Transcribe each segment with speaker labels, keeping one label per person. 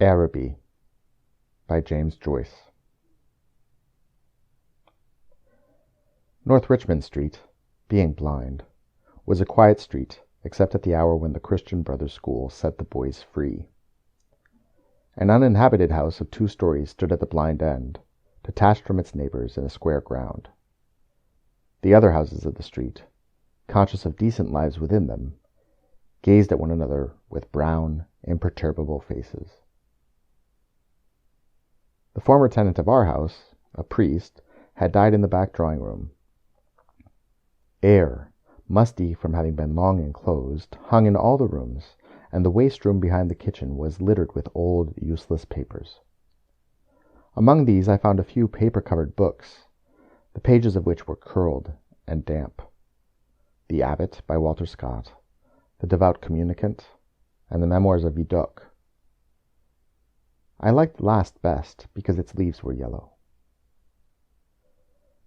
Speaker 1: Araby by Joyce. North Richmond Street, being blind, was a quiet street except at the hour when the Christian Brothers School set the boys free. An uninhabited house of 2 stories stood at the blind end, detached from its neighbors in a square ground. The other houses of the street, conscious of decent lives within them, gazed at one another with brown, imperturbable faces. The former tenant of our house, a priest, had died in the back drawing-room. Air, musty from having been long enclosed, hung in all the rooms, and the waste-room behind the kitchen was littered with old, useless papers. Among these I found a few paper-covered books, the pages of which were curled and damp. The Abbot by Walter Scott, The Devout Communicant, and the Memoirs of Vidocq. I liked the last best because its leaves were yellow.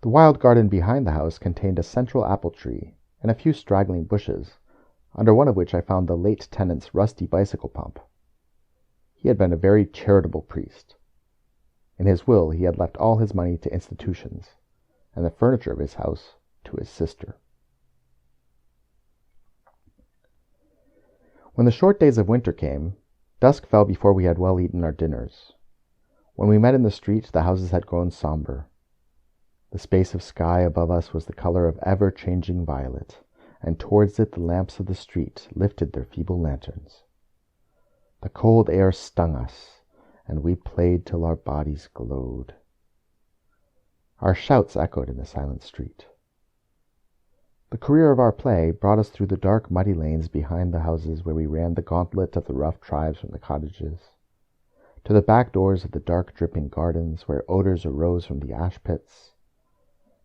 Speaker 1: The wild garden behind the house contained a central apple tree and a few straggling bushes, under one of which I found the late tenant's rusty bicycle pump. He had been a very charitable priest. In his will he had left all his money to institutions, and the furniture of his house to his sister. When the short days of winter came, dusk fell before we had well eaten our dinners. When we met in the street, the houses had grown somber. The space of sky above us was the color of ever-changing violet, and towards it the lamps of the street lifted their feeble lanterns. The cold air stung us, and we played till our bodies glowed. Our shouts echoed in the silent street. The career of our play brought us through the dark, muddy lanes behind the houses where we ran the gauntlet of the rough tribes from the cottages, to the back doors of the dark, dripping gardens where odors arose from the ash pits,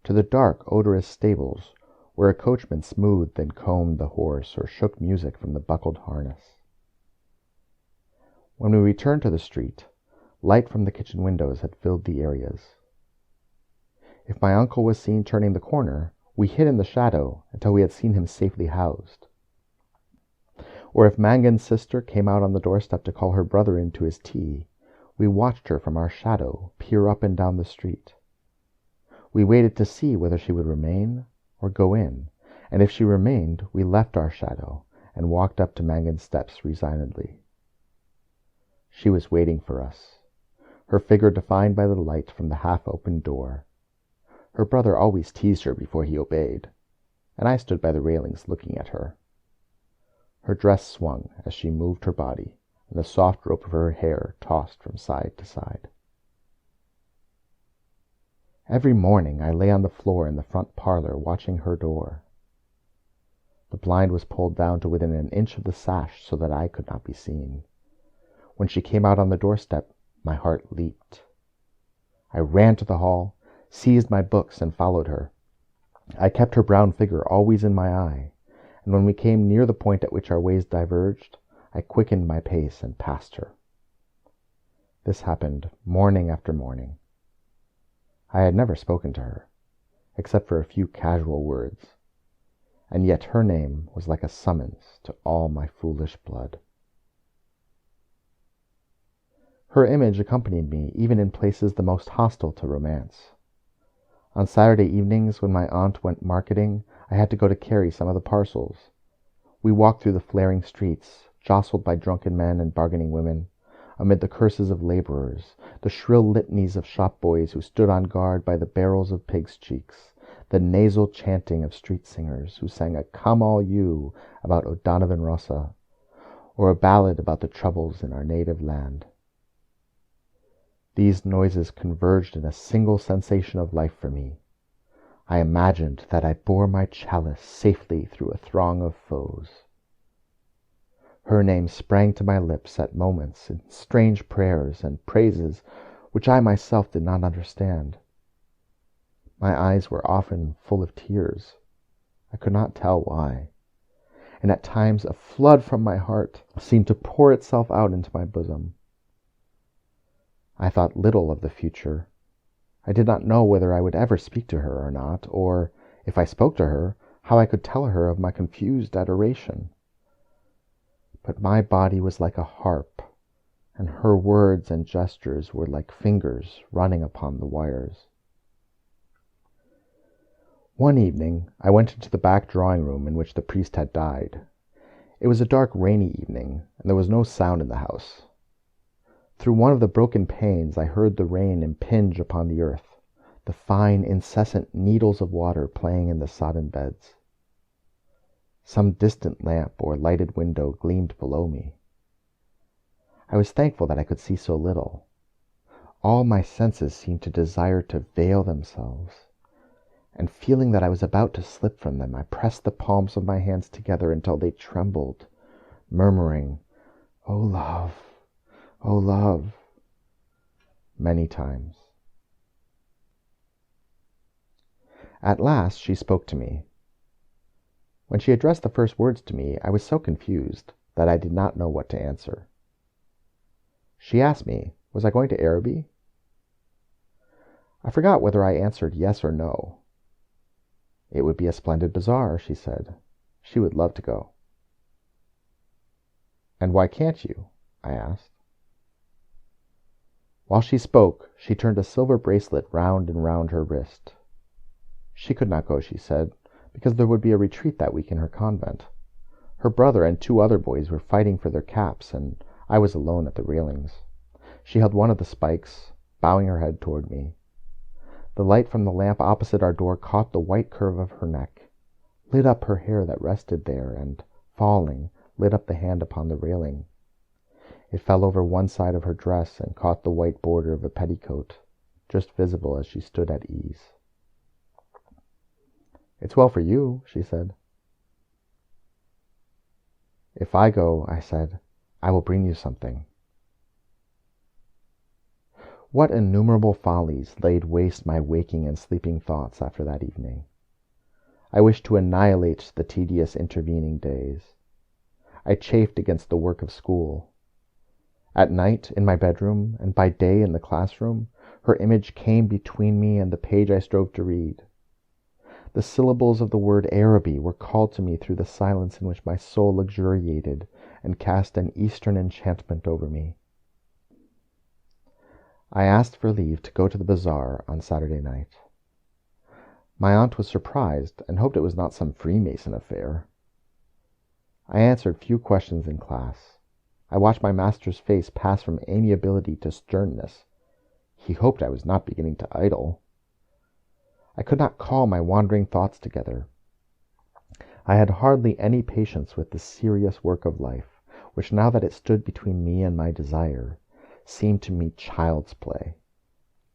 Speaker 1: to the dark, odorous stables where a coachman smoothed and combed the horse or shook music from the buckled harness. When we returned to the street, light from the kitchen windows had filled the areas. If my uncle was seen turning the corner, we hid in the shadow until we had seen him safely housed. Or if Mangan's sister came out on the doorstep to call her brother in to his tea, we watched her from our shadow peer up and down the street. We waited to see whether she would remain or go in, and if she remained, we left our shadow and walked up to Mangan's steps resignedly. She was waiting for us, her figure defined by the light from the half-opened door. Her brother always teased her before he obeyed, and I stood by the railings looking at her. Her dress swung as she moved her body, and the soft rope of her hair tossed from side to side. Every morning I lay on the floor in the front parlor watching her door. The blind was pulled down to within an inch of the sash so that I could not be seen. When she came out on the doorstep, my heart leaped. I ran to the hall, seized my books, and followed her. I kept her brown figure always in my eye, and when we came near the point at which our ways diverged, I quickened my pace and passed her. This happened morning after morning. I had never spoken to her, except for a few casual words, and yet her name was like a summons to all my foolish blood. Her image accompanied me even in places the most hostile to romance. On Saturday evenings, when my aunt went marketing, I had to go to carry some of the parcels. We walked through the flaring streets, jostled by drunken men and bargaining women, amid the curses of laborers, the shrill litanies of shop boys who stood on guard by the barrels of pigs' cheeks, the nasal chanting of street singers who sang a "Come All You" about O'Donovan Rossa, or a ballad about the troubles in our native land. These noises converged in a single sensation of life for me. I imagined that I bore my chalice safely through a throng of foes. Her name sprang to my lips at moments in strange prayers and praises which I myself did not understand. My eyes were often full of tears. I could not tell why, and at times a flood from my heart seemed to pour itself out into my bosom. I thought little of the future. I did not know whether I would ever speak to her or not, or, if I spoke to her, how I could tell her of my confused adoration. But my body was like a harp, and her words and gestures were like fingers running upon the wires. One evening, I went into the back drawing room in which the priest had died. It was a dark, rainy evening, and there was no sound in the house. Through one of the broken panes I heard the rain impinge upon the earth, the fine, incessant needles of water playing in the sodden beds. Some distant lamp or lighted window gleamed below me. I was thankful that I could see so little. All my senses seemed to desire to veil themselves, and feeling that I was about to slip from them, I pressed the palms of my hands together until they trembled, murmuring, "O love, O love," many times. At last she spoke to me. When she addressed the first words to me, I was so confused that I did not know what to answer. She asked me, was I going to Araby? I forgot whether I answered yes or no. It would be a splendid bazaar, she said. She would love to go. And why can't you? I asked. While she spoke, she turned a silver bracelet round and round her wrist. She could not go, she said, because there would be a retreat that week in her convent. Her brother and 2 other boys were fighting for their caps, and I was alone at the railings. She held one of the spikes, bowing her head toward me. The light from the lamp opposite our door caught the white curve of her neck, lit up her hair that rested there, and, falling, lit up the hand upon the railing. It fell over one side of her dress and caught the white border of a petticoat, just visible as she stood at ease. "It's well for you," she said. "If I go," I said, "I will bring you something." What innumerable follies laid waste my waking and sleeping thoughts after that evening. I wished to annihilate the tedious intervening days. I chafed against the work of school. At night, in my bedroom, and by day in the classroom, her image came between me and the page I strove to read. The syllables of the word Araby were called to me through the silence in which my soul luxuriated and cast an Eastern enchantment over me. I asked for leave to go to the bazaar on Saturday night. My aunt was surprised and hoped it was not some Freemason affair. I answered few questions in class. I watched my master's face pass from amiability to sternness. He hoped I was not beginning to idle. I could not call my wandering thoughts together. I had hardly any patience with the serious work of life, which, now that it stood between me and my desire, seemed to me child's play,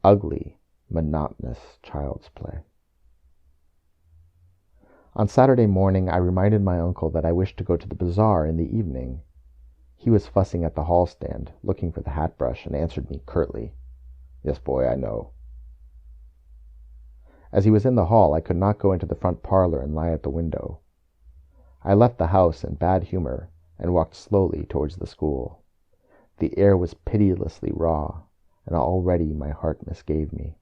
Speaker 1: ugly, monotonous child's play. On Saturday morning I reminded my uncle that I wished to go to the bazaar in the evening. He was fussing at the hall stand, looking for the hat brush, and answered me curtly, "Yes, boy, I know." As he was in the hall, I could not go into the front parlor and lie at the window. I left the house in bad humor and walked slowly towards the school. The air was pitilessly raw, and already my heart misgave me.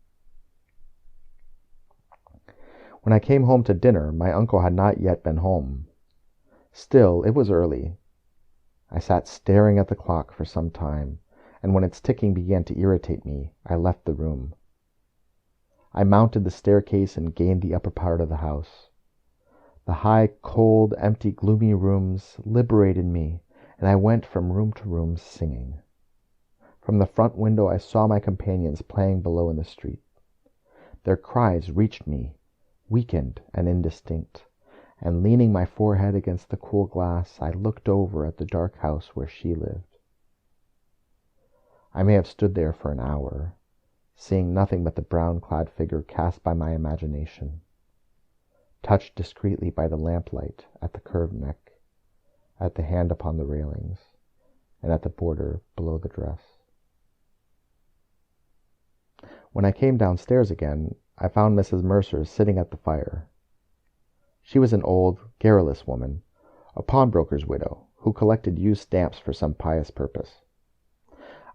Speaker 1: When I came home to dinner, my uncle had not yet been home. Still, it was early. I sat staring at the clock for some time, and when its ticking began to irritate me, I left the room. I mounted the staircase and gained the upper part of the house. The high, cold, empty, gloomy rooms liberated me, and I went from room to room singing. From the front window I saw my companions playing below in the street. Their cries reached me, weakened and indistinct, and leaning my forehead against the cool glass, I looked over at the dark house where she lived. I may have stood there for an hour, seeing nothing but the brown-clad figure cast by my imagination, touched discreetly by the lamplight at the curved neck, at the hand upon the railings, and at the border below the dress. When I came downstairs again, I found Mrs. Mercer sitting at the fire. She was an old, garrulous woman, a pawnbroker's widow, who collected used stamps for some pious purpose.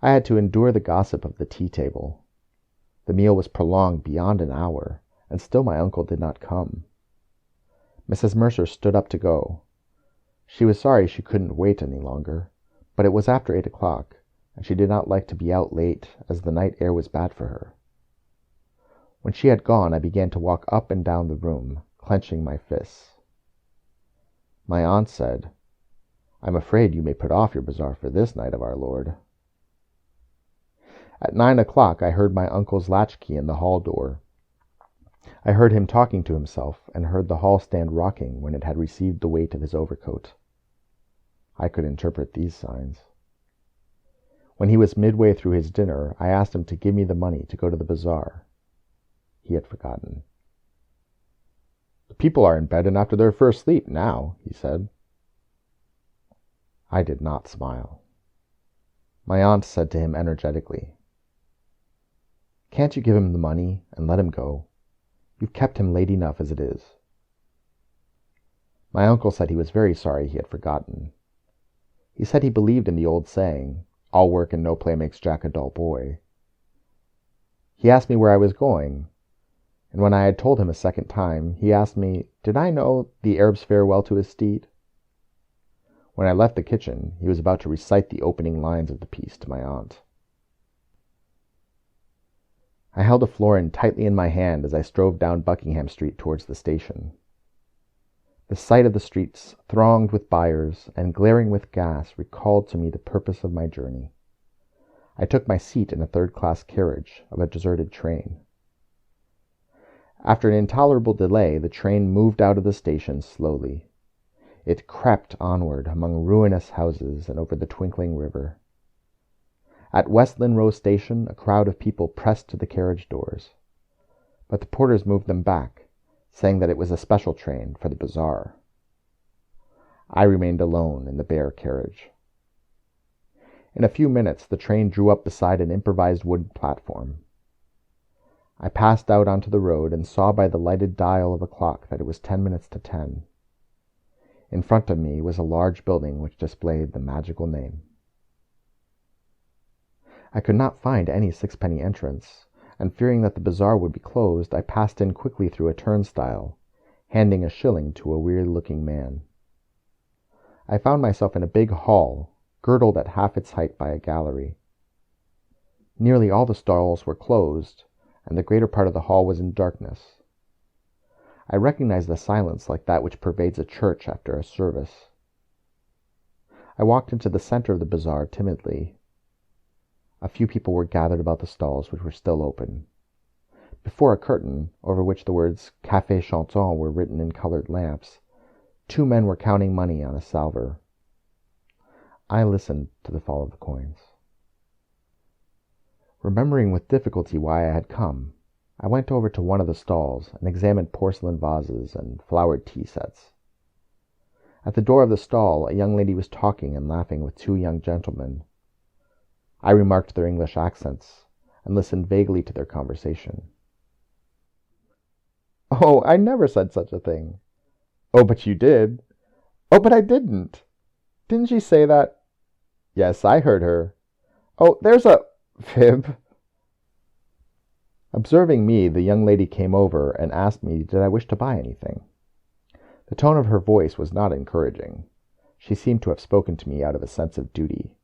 Speaker 1: I had to endure the gossip of the tea-table. The meal was prolonged beyond an hour, and still my uncle did not come. Mrs. Mercer stood up to go. She was sorry she couldn't wait any longer, but it was after 8 o'clock, and she did not like to be out late, as the night air was bad for her. When she had gone, I began to walk up and down the room, clenching my fists. My aunt said, "I'm afraid you may put off your bazaar for this night of our Lord." At 9 o'clock I heard my uncle's latchkey in the hall door. I heard him talking to himself, and heard the hall stand rocking when it had received the weight of his overcoat. I could interpret these signs. When he was midway through his dinner, I asked him to give me the money to go to the bazaar. He had forgotten. "The people are in bed and after their first sleep now," he said. I did not smile. My aunt said to him energetically, "Can't you give him the money and let him go? You've kept him late enough as it is." My uncle said he was very sorry he had forgotten. He said he believed in the old saying, "All work and no play makes Jack a dull boy." He asked me where I was going, and when I had told him a second time, he asked me, did I know the Arab's farewell to his steed? When I left the kitchen, he was about to recite the opening lines of the piece to my aunt. I held a florin tightly in my hand as I strode down Buckingham Street towards the station. The sight of the streets, thronged with buyers and glaring with gas, recalled to me the purpose of my journey. I took my seat in a third-class carriage of a deserted train. After an intolerable delay, the train moved out of the station slowly. It crept onward among ruinous houses and over the twinkling river. At Westland Row Station, a crowd of people pressed to the carriage doors, but the porters moved them back, saying that it was a special train for the bazaar. I remained alone in the bare carriage. In a few minutes, the train drew up beside an improvised wooden platform. I passed out onto the road and saw by the lighted dial of a clock that it was 10 minutes to 10. In front of me was a large building which displayed the magical name. I could not find any sixpenny entrance, and fearing that the bazaar would be closed, I passed in quickly through a turnstile, handing a shilling to a weird-looking man. I found myself in a big hall, girdled at half its height by a gallery. Nearly all the stalls were closed, and the greater part of the hall was in darkness. I recognized a silence like that which pervades a church after a service. I walked into the center of the bazaar timidly. A few people were gathered about the stalls which were still open. Before a curtain, over which the words Café Chantant were written in colored lamps, 2 men were counting money on a salver. I listened to the fall of the coins. Remembering with difficulty why I had come, I went over to one of the stalls and examined porcelain vases and flowered tea sets. At the door of the stall, a young lady was talking and laughing with 2 young gentlemen. I remarked their English accents and listened vaguely to their conversation. "Oh, I never said such a thing." "Oh, but you did." "Oh, but I didn't." "Didn't she say that?" "Yes, I heard her." "Oh, there's a fib." Observing me, the young lady came over and asked me did I wish to buy anything. The tone of her voice was not encouraging. She seemed to have spoken to me out of a sense of duty.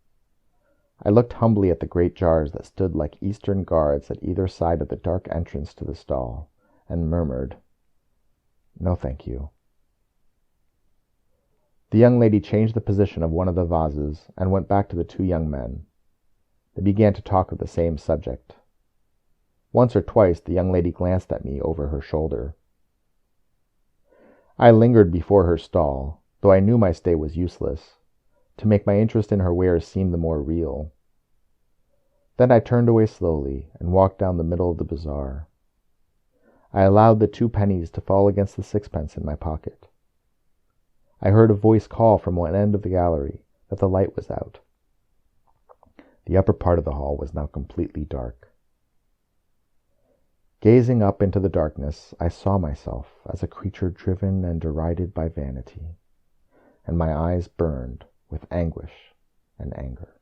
Speaker 1: I looked humbly at the great jars that stood like Eastern guards at either side of the dark entrance to the stall, and murmured, "No, thank you." The young lady changed the position of one of the vases and went back to the 2 young men. They began to talk of the same subject. Once or twice the young lady glanced at me over her shoulder. I lingered before her stall, though I knew my stay was useless, to make my interest in her wares seem the more real. Then I turned away slowly and walked down the middle of the bazaar. I allowed the 2 pennies to fall against the 6pence in my pocket. I heard a voice call from one end of the gallery that the light was out. The upper part of the hall was now completely dark. Gazing up into the darkness, I saw myself as a creature driven and derided by vanity, and my eyes burned with anguish and anger.